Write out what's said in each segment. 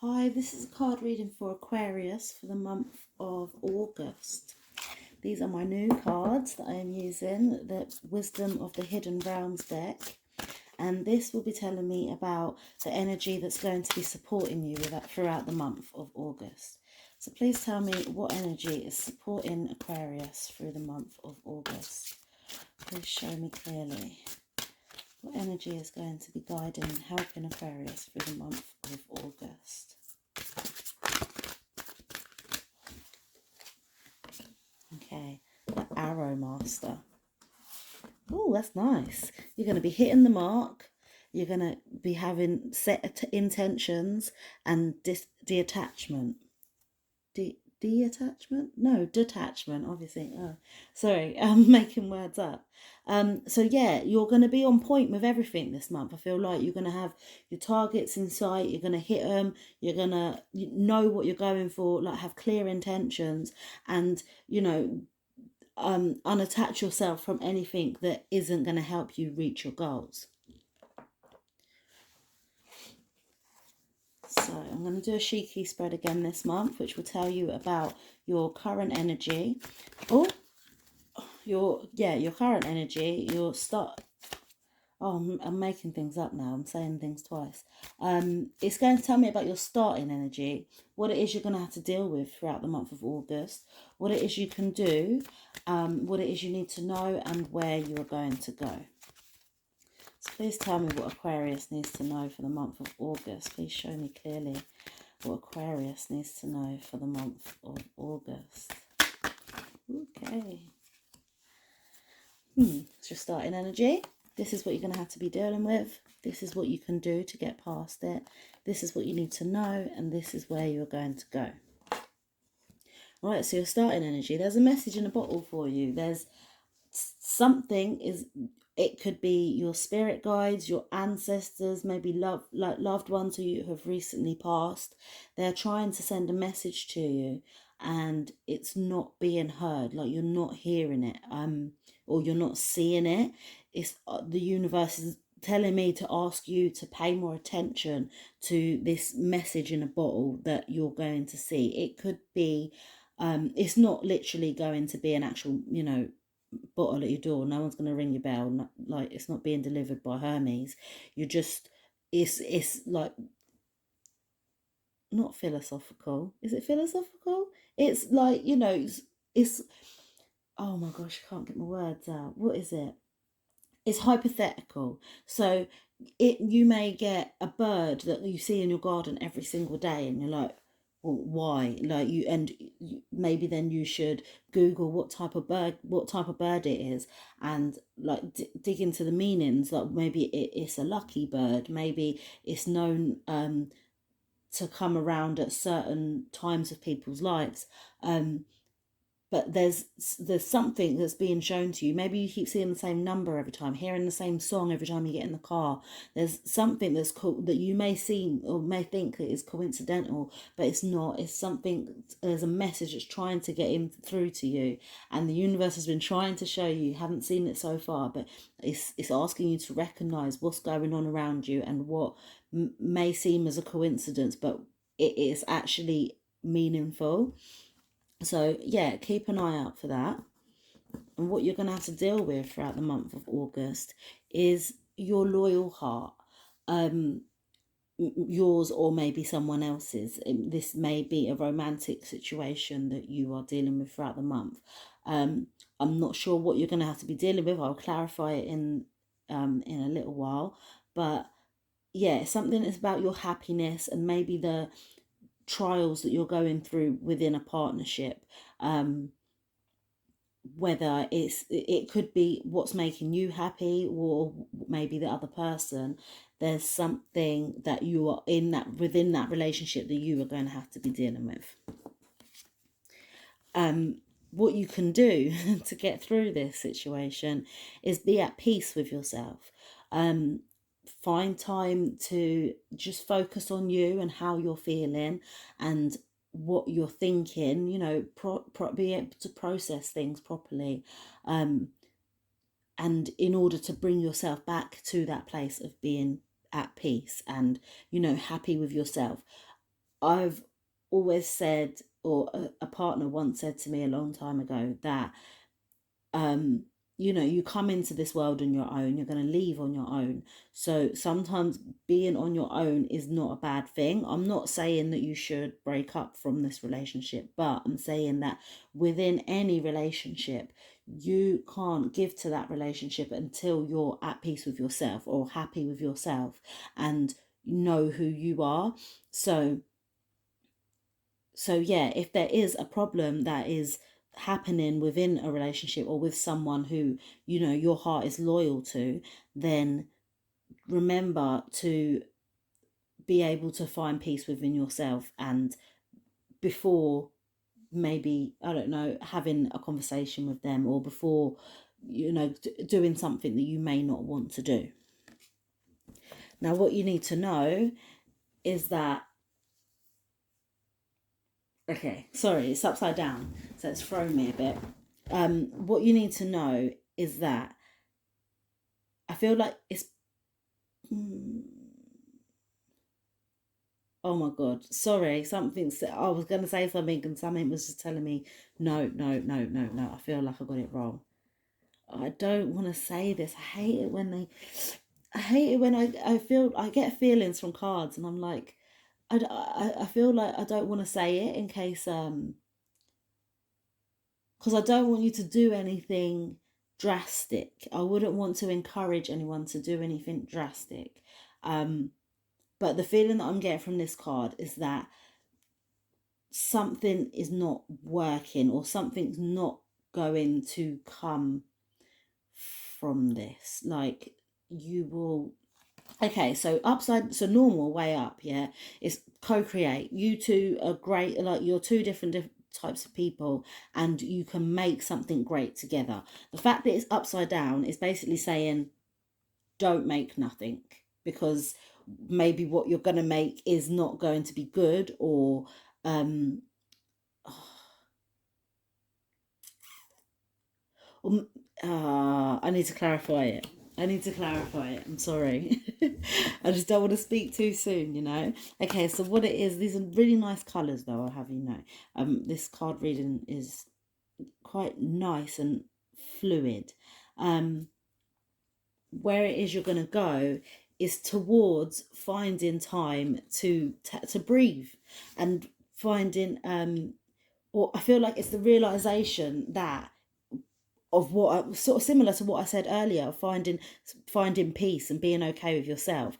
Hi, this is a card reading for Aquarius for the month of August. These are my new cards that I am using, the Wisdom of the Hidden Realms deck. And this will be telling me about the energy that's going to be supporting you with that throughout the month of August. So please tell me what energy is supporting Aquarius through the month of August. Please show me clearly what energy is going to be guiding and helping Aquarius through the month of August. Okay, the Arrow Master. Oh, that's nice. You're going to be hitting the mark. You're going to be having set intentions and detachment. Detachment? No, detachment, obviously. Oh, sorry, I'm making words up. So yeah, you're going to be on point with everything this month. I feel like you're going to have your targets in sight. You're going to hit them. You're going to know what you're going for, like have clear intentions, and unattach yourself from anything that isn't going to help you reach your goals. So I'm going to do a Shiki spread again this month, which will tell you about your current energy. Your current energy, your start. Oh, I'm making things up now. I'm saying things twice. It's going to tell me about your starting energy, what it is you're going to have to deal with throughout the month of August, what it is you can do, what it is you need to know, and where you are going to go. So please tell me what Aquarius needs to know for the month of August. Please show me clearly what Aquarius needs to know for the month of August. Okay. It's your starting energy. This is what you're going to have to be dealing with. This is what you can do to get past it. This is what you need to know, and this is where you're going to go. All right, so your starting energy. There's a message in a bottle for you. There's something it could be your spirit guides, your ancestors, maybe loved ones who you have recently passed. They're trying to send a message to you, and it's not being heard. Like you're not hearing it, or you're not seeing it. It's the universe is telling me to ask you to pay more attention to this message in a bottle that you're going to see. It could be, it's not literally going to be an actual, bottle at your door. No one's going to ring your bell. Like it's not being delivered by Hermes. You're just, it's like not philosophical. Is it philosophical? It's like, it's oh my gosh, I can't get my words out. What is it? It's hypothetical. So you may get a bird that you see in your garden every single day, and you're like, well, why? Like maybe then you should Google what type of bird it is, and like dig into the meanings. Like maybe it's a lucky bird. Maybe it's known to come around at certain times of people's lives. But there's something that's being shown to you. Maybe you keep seeing the same number every time, hearing the same song every time you get in the car. There's something that's cool that you may see or may think that is coincidental, but it's not. It's something. There's a message that's trying to get in through to you, and the universe has been trying to show you. You haven't seen it so far, but it's asking you to recognize what's going on around you and what may seem as a coincidence, but it is actually meaningful. So yeah, keep an eye out for that. And what you're going to have to deal with throughout the month of August is your loyal heart, yours or maybe someone else's. This may be a romantic situation that you are dealing with throughout the month. I'm not sure what you're going to have to be dealing with. I'll clarify it in a little while. But yeah, something that's about your happiness and maybe the trials that you're going through within a partnership. Whether it could be what's making you happy or maybe the other person. There's something that you are within that relationship that you are going to have to be dealing with. What you can do to get through this situation is be at peace with yourself. Find time to just focus on you and how you're feeling and what you're thinking, be able to process things properly, and in order to bring yourself back to that place of being at peace and happy with yourself. I've always said, or a partner once said to me a long time ago, that you know, you come into this world on your own, you're going to leave on your own. So sometimes being on your own is not a bad thing. I'm not saying that you should break up from this relationship, but I'm saying that within any relationship, you can't give to that relationship until you're at peace with yourself or happy with yourself and know who you are. So yeah, if there is a problem that is happening within a relationship or with someone who, you know, your heart is loyal to, then remember to be able to find peace within yourself, and before, maybe, I don't know, having a conversation with them, or before, you know, doing something that you may not want to do. Now, what you need to know is that, okay, sorry, it's upside down, so it's thrown me a bit. What you need to know is that I feel like it's. Oh my God, sorry, I was going to say something and something was just telling me, no, no, no, no, no. I feel like I got it wrong. I don't want to say this. I hate it when I feel, I get feelings from cards and I'm like, I feel like I don't want to say it in case, because I don't want you to do anything drastic. I wouldn't want to encourage anyone to do anything drastic. But the feeling that I'm getting from this card is that something is not working, or something's not going to come from this. Like, you will. Okay, so normal way up, yeah, is co-create. You two are great, like you're two different types of people, and you can make something great together. The fact that it's upside down is basically saying, don't make nothing, because maybe what you're going to make is not going to be good, or I need to clarify it. I'm sorry. I just don't want to speak too soon, you know. Okay, so what it is, these are really nice colours though, I'll have you know. This card reading is quite nice and fluid. Where it is you're going to go is towards finding time to breathe, and finding or I feel like it's the realization that of what sort of similar to what I said earlier, finding peace and being okay with yourself.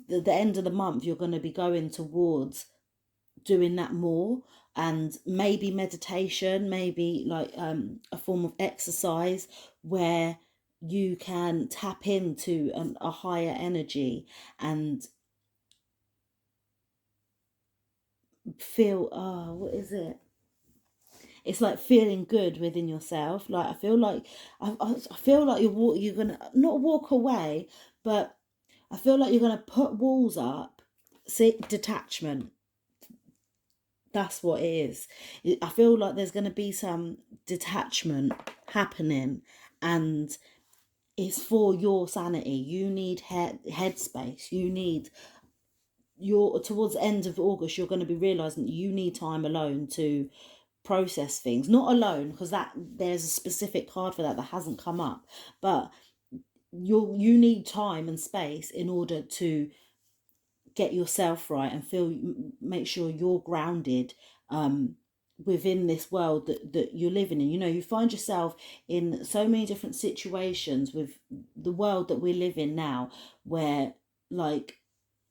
The end of the month, you're going to be going towards doing that more, and maybe meditation, maybe like a form of exercise where you can tap into a higher energy and feel, what is it, it's like feeling good within yourself. Like, I feel like I feel like you're gonna not walk away, but I feel like you're gonna put walls up. See, detachment. That's what it is. I feel like there's gonna be some detachment happening, and it's for your sanity. You need headspace. You need towards the end of August. You're going to be realizing that you need time alone to process things, not alone, because that there's a specific card for that hasn't come up, but you need time and space in order to get yourself right and make sure you're grounded within this world that you're living in. You know, you find yourself in so many different situations with the world that we live in now, where like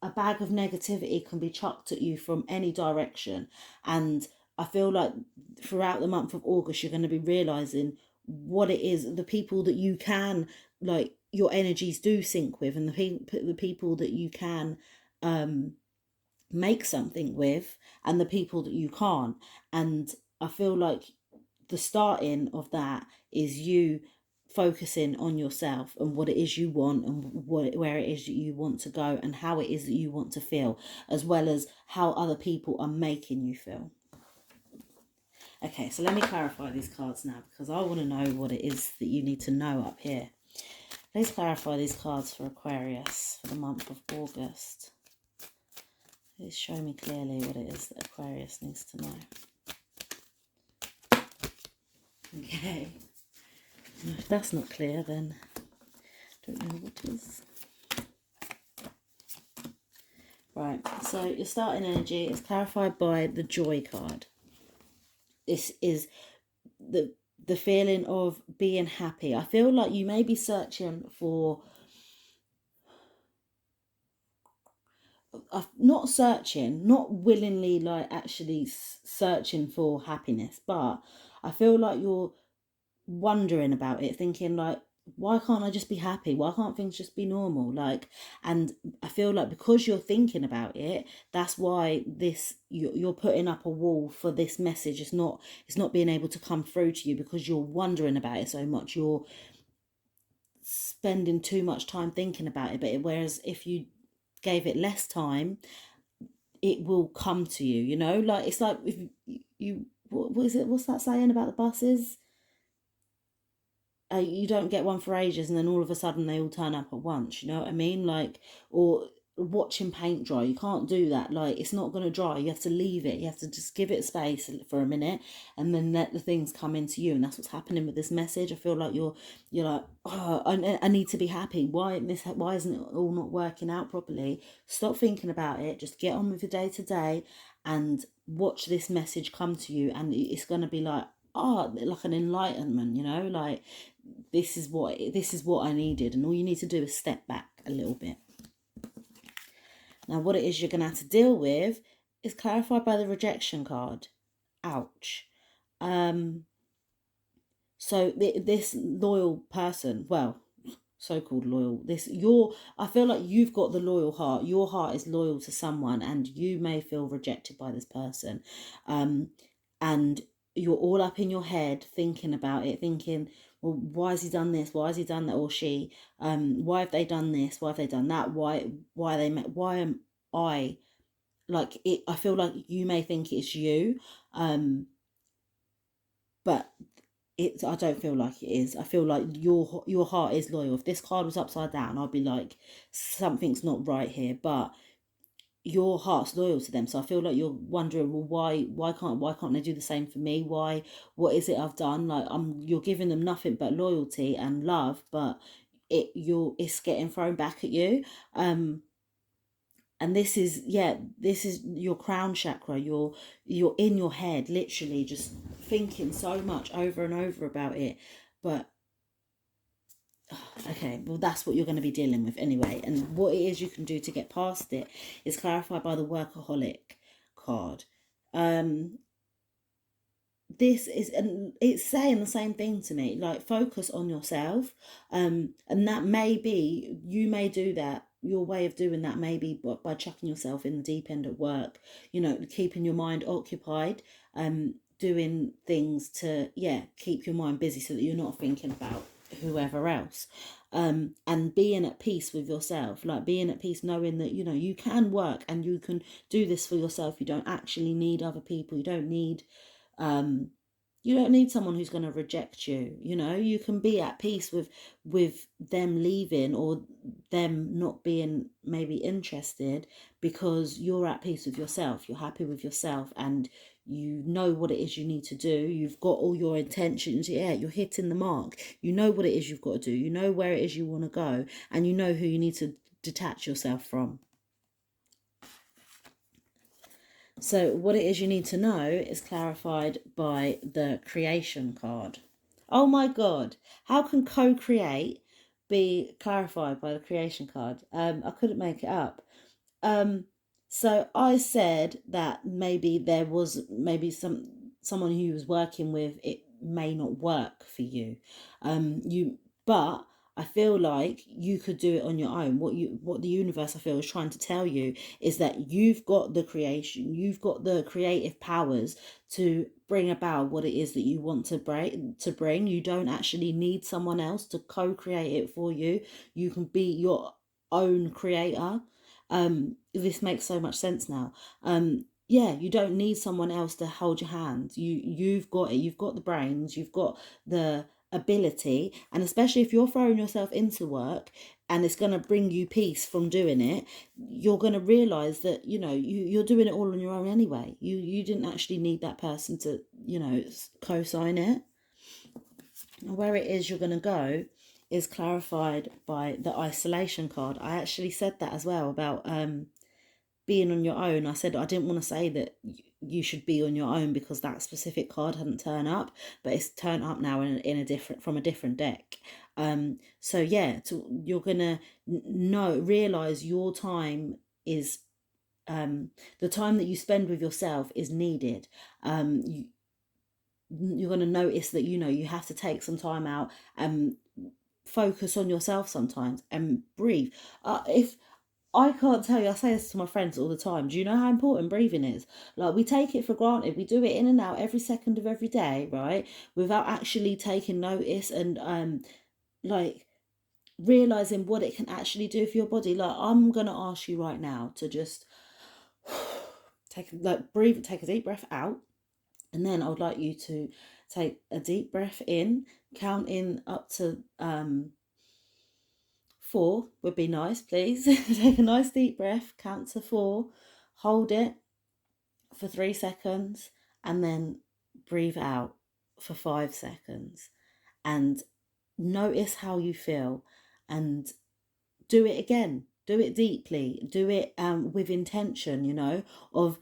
a bag of negativity can be chucked at you from any direction. And I feel like throughout the month of August, you're going to be realizing what it is, the people that you can, like, your energies do sync with, and the people that you can make something with, and the people that you can't. And I feel like the starting of that is you focusing on yourself and what it is you want, and where it is that you want to go, and how it is that you want to feel, as well as how other people are making you feel. Okay, so let me clarify these cards now, because I want to know what it is that you need to know up here. Let's clarify these cards for Aquarius for the month of August. Please show me clearly what it is that Aquarius needs to know. Okay. If that's not clear, then I don't know what is. Right, so your starting energy is clarified by the Joy card. This is the feeling of being happy. I feel like you may be searching for, not searching, not willingly, like actually searching for happiness, but I feel like you're wondering about it, thinking like, why can't I just be happy? Why can't things just be normal? Like, and I feel like because you're thinking about it, that's why you're putting up a wall for this message. It's not being able to come through to you because you're wondering about it so much. You're spending too much time thinking about it. But whereas if you gave it less time, it will come to you. You know, like it's like if you what is it? What's that saying about the buses? You don't get one for ages and then all of a sudden they all turn up at once, you know what I mean? Like, or watching paint dry, you can't do that. Like, it's not going to dry. You have to leave it. You have to just give it space for a minute and then let the things come into you. And that's what's happening with this message. I feel like you're like, oh, I need to be happy. Why isn't it all not working out properly? Stop thinking about it. Just get on with your day to day and watch this message come to you. And it's going to be like, like an enlightenment, you know, like this is what I needed, and all you need to do is step back a little bit. Now what it is you're going to have to deal with is clarified by the rejection card. Ouch. So this loyal person, well, so-called loyal, I feel like you've got the loyal heart. Your heart is loyal to someone and you may feel rejected by this person, and you're all up in your head thinking about it, thinking, well, why has he done this? Why has he done that? Or she? Why have they done this? Why have they done that? Why am I like it? I feel like you may think it's you, but I don't feel like it is. I feel like your heart is loyal. If this card was upside down, I'd be like, something's not right here. But your heart's loyal to them, so I feel like you're wondering, well, why can't they do the same for me? What is it I've done? Like you're giving them nothing but loyalty and love, but it's getting thrown back at you. And this is your crown chakra. You're in your head, literally just thinking so much over and over about it, but okay, well, that's what you're going to be dealing with anyway. And what it is you can do to get past it is clarified by the workaholic card. This is, and it's saying the same thing to me, like focus on yourself. And that may be, you may do that. Your way of doing that may be by chucking yourself in the deep end at work, you know, keeping your mind occupied, doing things to, keep your mind busy so that you're not thinking about whoever else, and being at peace with yourself, like being at peace knowing that, you know, you can work and you can do this for yourself. You don't actually need other people. You don't need someone who's going to reject you. You know, you can be at peace with them leaving or them not being maybe interested, because you're at peace with yourself. You're happy with yourself and you know what it is you need to do. You've got all your intentions. You're hitting the mark. You know what it is you've got to do. You know where it is you want to go, and you know who you need to detach yourself from. So what it is you need to know is clarified by the creation card. Oh my God, how can co-create be clarified by the creation card? I couldn't make it up. So I said that maybe there was someone who was working with, it may not work for you. But I feel like you could do it on your own. What the universe, I feel, is trying to tell you is that you've got the creation, you've got the creative powers to bring about what it is that you want to bring. You don't actually need someone else to co-create it for you. You can be your own creator. This makes so much sense now. You don't need someone else to hold your hand. You've got it. You've got the brains. You've got the ability, and especially if you're throwing yourself into work, and it's going to bring you peace from doing it, you're going to realize that, you know, you're doing it all on your own anyway. You didn't actually need that person to, you know, co-sign it. And where it is you're going to go is clarified by the isolation card. I actually said that as well about being on your own. I said I didn't want to say that you should be on your own because that specific card hadn't turned up, but it's turned up now in a different, from a different deck. So yeah, you're gonna realize your time is the time that you spend with yourself is needed. You're going to notice that, you know, you have to take some time out and focus on yourself sometimes and breathe. If I can't tell you, I say this to my friends all the time. Do you know how important breathing is? Like, we take it for granted. We do it in and out every second of every day, right? Without actually taking notice and like realizing what it can actually do for your body. Like, I'm gonna ask you right now to just breathe, take a deep breath out, and then I would like you to take a deep breath in, count in up to 4 would be nice, please. Take a nice deep breath, count to 4, hold it for 3 seconds, and then breathe out for 5 seconds. And notice how you feel, and do it again. Do it deeply. Do it with intention, you know, of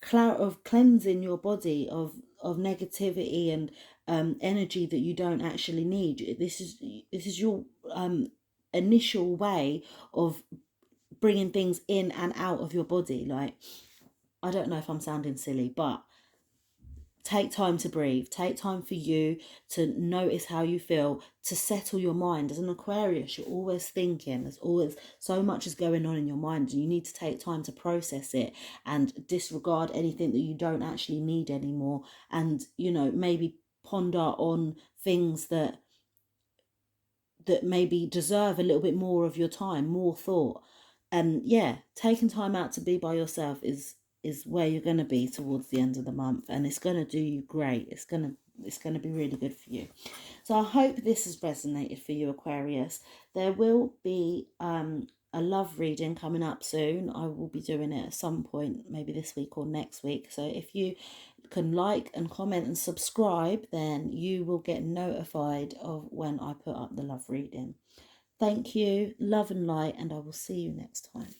cleansing your body of negativity and energy that you don't actually need. This is your initial way of bringing things in and out of your body. Like, I don't know if I'm sounding silly, but take time to breathe. Take time for you to notice how you feel, to settle your mind. As an Aquarius, you're always thinking. There's always so much is going on in your mind, and you need to take time to process it and disregard anything that you don't actually need anymore. And, you know, maybe ponder on things that maybe deserve a little bit more of your time, more thought. And yeah, taking time out to be by yourself is where you're going to be towards the end of the month, and it's going to do you great. It's going to be really good for you. So I hope this has resonated for you, Aquarius. There will be a love reading coming up soon. I will be doing it at some point, maybe this week or next week. So if you can like and comment and subscribe, then you will get notified of when I put up the love reading. Thank you, love and light, and I will see you next time.